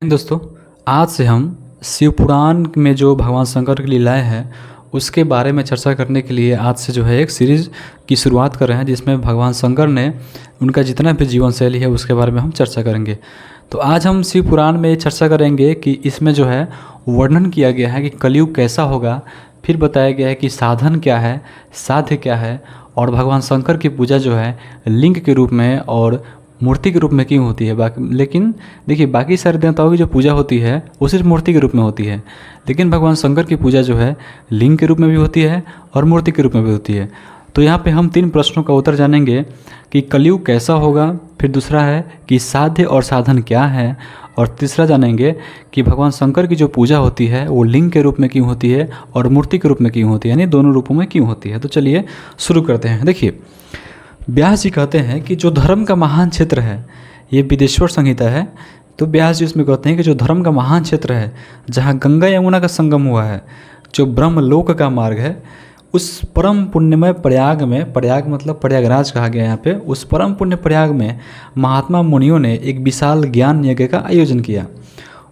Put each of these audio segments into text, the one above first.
दोस्तों, आज से हम शिव पुराण में जो भगवान शंकर की लीलाएं हैं उसके बारे में चर्चा करने के लिए आज से जो है एक सीरीज़ की शुरुआत कर रहे हैं, जिसमें भगवान शंकर ने उनका जितना भी जीवन शैली है उसके बारे में हम चर्चा करेंगे। तो आज हम शिव पुराण में चर्चा करेंगे कि इसमें जो है वर्णन किया गया है कि कलयुग कैसा होगा, फिर बताया गया है कि साधन क्या है, साध्य क्या है, और भगवान शंकर की पूजा जो है लिंग के रूप में और मूर्ति के रूप में क्यों होती है। लेकिन देखिए, बाकी सारे देवताओं की जो पूजा होती है वो सिर्फ मूर्ति के रूप में होती है, लेकिन भगवान शंकर की पूजा जो है लिंग के रूप में भी होती है और मूर्ति के रूप में भी होती है। तो यहाँ पे हम 3 प्रश्नों का उत्तर जानेंगे कि कलयुग कैसा होगा, फिर दूसरा है कि साध्य और साधन क्या है, और तीसरा जानेंगे कि भगवान शंकर की जो पूजा होती है वो लिंग के रूप में क्यों होती है और मूर्ति के रूप में क्यों होती है, यानी दोनों रूपों में क्यों होती है। तो चलिए शुरू करते हैं। देखिए, व्यास जी कहते हैं कि जो धर्म का महान क्षेत्र है, ये विदेश्वर संहिता है, तो व्यास जी उसमें कहते हैं कि जो धर्म का महान क्षेत्र है, जहाँ गंगा यमुना का संगम हुआ है, जो ब्रह्मलोक का मार्ग है, उस परम पुण्यमय प्रयाग में, प्रयाग मतलब प्रयागराज कहा गया यहाँ पे, उस परम पुण्य प्रयाग में महात्मा मुनियों ने एक विशाल ज्ञान यज्ञ का आयोजन किया।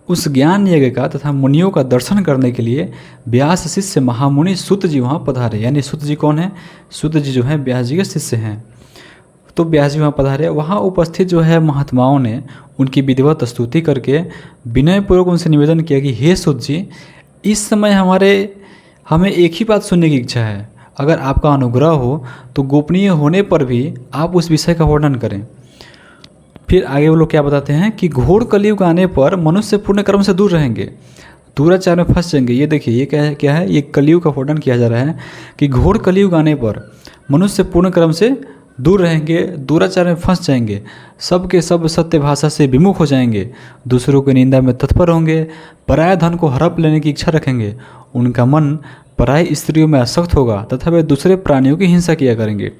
उस ज्ञान यज्ञ का तथा मुनियों का दर्शन करने के लिए व्यास शिष्य महामुनि सूत जी वहाँ पधारे। यानी सूत जी कौन है? सूत जी जो है व्यास जी के शिष्य हैं। तो व्यास जी वहाँ पधारे। वहाँ उपस्थित जो है महात्माओं ने उनकी विधिवत स्तुति करके विनयपूर्वक उनसे निवेदन किया कि हे सूत जी, इस समय हमें एक ही बात सुनने की इच्छा है। अगर आपका अनुग्रह हो तो गोपनीय होने पर भी आप उस विषय का वर्णन करें। फिर आगे वो लोग क्या बताते हैं कि घोर कलयुग आने पर मनुष्य पुण्य कर्म से दूर रहेंगे, दुराचार में फंस जाएंगे। ये देखिए, ये क्या है, ये कलयुग का वर्णन किया जा रहा है कि घोर कलयुग आने पर मनुष्य पूर्ण कर्म से दूर रहेंगे, दुराचार में फंस जाएंगे, सबके सब सत्य भाषा से विमुख हो जाएंगे, दूसरों की निंदा में तत्पर होंगे, पराया धन को हड़प लेने की इच्छा रखेंगे, उनका मन पराई स्त्रियों में आसक्त होगा तथा वे दूसरे प्राणियों की हिंसा किया करेंगे।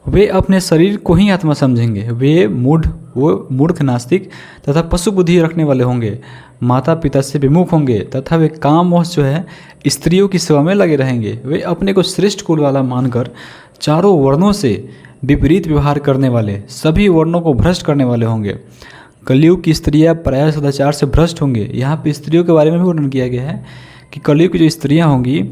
वे अपने शरीर को ही आत्मा समझेंगे, वो मूर्ख नास्तिक तथा पशु बुद्धि रखने वाले होंगे, माता पिता से विमुख होंगे तथा वे कामवश जो है स्त्रियों की सेवा में लगे रहेंगे। वे अपने को श्रेष्ठ कुल वाला मानकर चारों वर्णों से विपरीत व्यवहार करने वाले, सभी वर्णों को भ्रष्ट करने वाले होंगे। कलयुग की स्त्रियां प्रायः सदाचार से भ्रष्ट होंगे। यहाँ पे स्त्रियों के बारे में भी वर्णन किया गया है कि कलयुग की जो स्त्रियां होंगी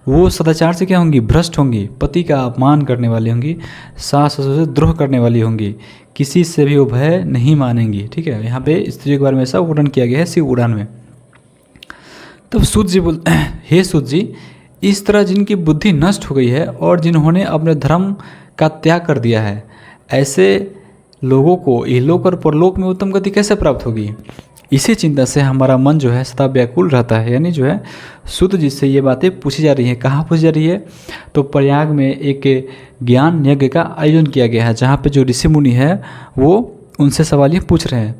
वो सदाचार से क्या होंगी? भ्रष्ट होंगी, पति का अपमान करने वाली होंगी, सास ससुर से द्रोह करने वाली होंगी, किसी से भी वो भय नहीं मानेंगी। ठीक है, यहाँ पे स्त्रियों के बारे में ऐसा वर्णन किया गया है शिव पुराण में। तब सूत जी बोलते हैं, हे सूत जी, इस तरह जिनकी बुद्धि नष्ट हो गई है और जिन्होंने अपने धर्म का त्याग कर दिया है, ऐसे लोगों को इहलोक और परलोक में उत्तम गति कैसे प्राप्त होगी? इसी चिंता से हमारा मन जो है सदा व्याकुल रहता है। यानी जो है सूत जी से ये बातें पूछी जा रही हैं। कहाँ पूछी जा रही है? तो प्रयाग में एक ज्ञान यज्ञ का आयोजन किया गया है, जहाँ पे जो ऋषि मुनि है वो उनसे सवाल ये पूछ रहे हैं।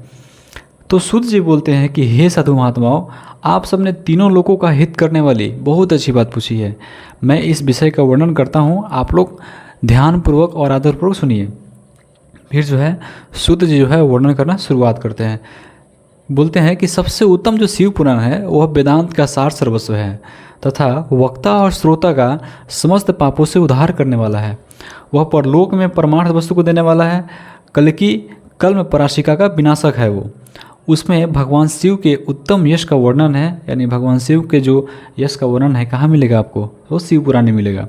तो सूत जी बोलते हैं कि हे साधु महात्माओं, आप सबने तीनों लोगों का हित करने वाली बहुत अच्छी बात पूछी है। मैं इस विषय का वर्णन करता हूँ, आप लोग ध्यानपूर्वक और आदरपूर्वक सुनिए। फिर जो है सूत जी जो है वर्णन करना शुरुआत करते हैं। बोलते हैं कि सबसे उत्तम जो शिव पुराण है वह वेदांत का सार सर्वस्व है तथा वक्ता और श्रोता का समस्त पापों से उद्धार करने वाला है। वह परलोक में परमार्थ वस्तु को देने वाला है। कल में पराशिका का विनाशक है। वो उसमें भगवान शिव के उत्तम यश का वर्णन है। यानी भगवान शिव के जो यश का वर्णन है कहाँ मिलेगा आपको? वो शिव पुराण में मिलेगा।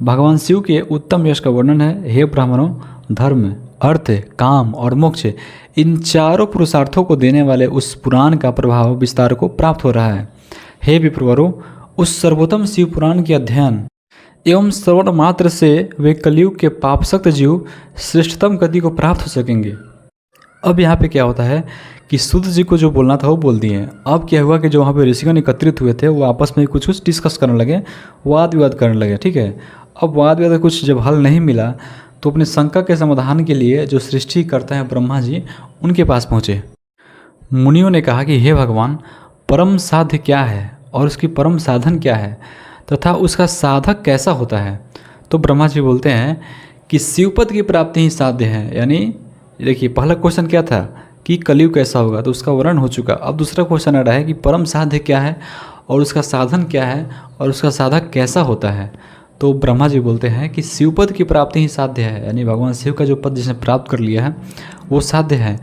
भगवान शिव के उत्तम यश का वर्णन है। हे ब्राह्मणों, धर्म, अर्थ, काम और मोक्ष, इन चारों पुरुषार्थों को देने वाले उस पुराण का प्रभाव विस्तार को प्राप्त हो रहा है। हे विप्रवरों, उस सर्वोत्तम शिव पुराण के अध्ययन एवं श्रवण मात्र से वे कलयुग के पापसक्त जीव श्रेष्ठतम गति को प्राप्त हो सकेंगे। अब यहाँ पे क्या होता है कि सूत जी को जो बोलना था वो बोल दिए। अब क्या हुआ कि जो वहाँ पे ऋषिगण एकत्रित हुए थे वो आपस में कुछ डिस्कस करने लगे, वाद विवाद करने लगे। ठीक है, अब वाद विवाद कुछ जब हल नहीं मिला तो अपने शंका के समाधान के लिए जो सृष्टि करते हैं ब्रह्मा जी, उनके पास पहुँचे। मुनियों ने कहा कि हे भगवान, परम साध्य क्या है और उसकी परम साधन क्या है तथा उसका साधक कैसा होता है? तो ब्रह्मा जी बोलते हैं कि शिवपद की प्राप्ति ही साध्य है। यानी देखिए, पहला क्वेश्चन क्या था कि कलयुग कैसा होगा, तो उसका वर्णन हो चुका। अब दूसरा क्वेश्चन आ रहा है कि परम साध्य क्या है और उसका साधन क्या है और उसका साधक कैसा होता है? तो ब्रह्मा जी बोलते हैं कि शिवपद की प्राप्ति ही साध्य है। यानी भगवान शिव का जो पद जिसने प्राप्त कर लिया है वो साध्य है,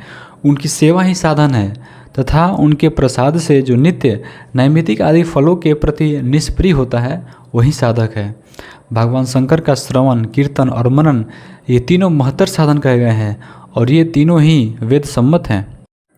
उनकी सेवा ही साधन है तथा उनके प्रसाद से जो नित्य नैमित्तिक आदि फलों के प्रति निष्प्रिय होता है वही साधक है। भगवान शंकर का श्रवण, कीर्तन और मनन ये तीनों महत्तर साधन कहे गए हैं और ये तीनों ही वेद सम्मत हैं।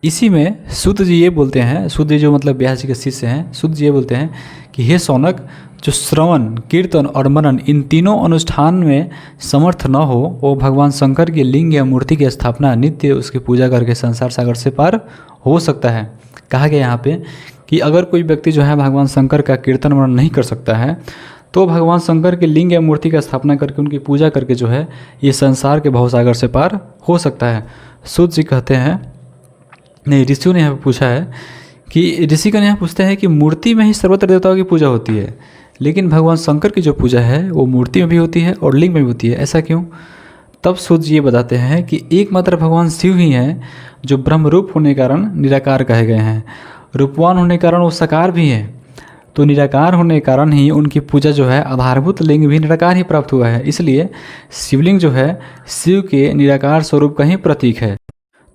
इसी में सूत जी ये बोलते हैं, सूत जी जो मतलब व्यास जी के शिष्य हैं, सूत जी ये बोलते हैं कि हे शौनक, जो श्रवण, कीर्तन और मनन इन तीनों अनुष्ठान में समर्थ न हो वो भगवान शंकर के लिंग या मूर्ति की स्थापना नित्य उसकी पूजा करके संसार सागर से पार हो सकता है। कहा गया यहाँ पे कि अगर कोई व्यक्ति जो है भगवान शंकर का कीर्तन मनन नहीं कर सकता है तो भगवान शंकर के लिंग या मूर्ति का स्थापना करके उनकी पूजा करके जो है ये संसार के भवसागर से पार हो सकता है। सूत जी कहते हैं, नहीं, ऋषियों ने यहाँ पे पूछा है कि ऋषिगण यहाँ पूछते हैं कि मूर्ति में ही सर्वत्र देवताओं की पूजा होती है, लेकिन भगवान शंकर की जो पूजा है वो मूर्ति में भी होती है और लिंग में भी होती है, ऐसा क्यों? तब सूत जी ये बताते हैं कि एकमात्र भगवान शिव ही हैं जो ब्रह्म रूप होने के कारण निराकार कहे गए हैं। रूपवान होने के कारण वो साकार भी हैं, तो निराकार होने के कारण ही उनकी पूजा जो है आधारभूत लिंग भी निराकार ही प्राप्त हुआ है। इसलिए शिवलिंग जो है शिव के निराकार स्वरूप का ही प्रतीक है।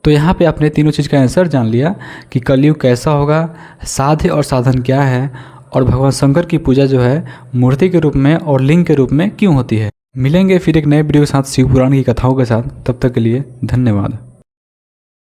तो यहाँ पे आपने तीनों चीज़ का आंसर जान लिया कि कलयुग कैसा होगा, साध्य और साधन क्या है, और भगवान शंकर की पूजा जो है मूर्ति के रूप में और लिंग के रूप में क्यों होती है। मिलेंगे फिर एक नए वीडियो के साथ शिव पुराण की कथाओं के साथ, तब तक के लिए धन्यवाद।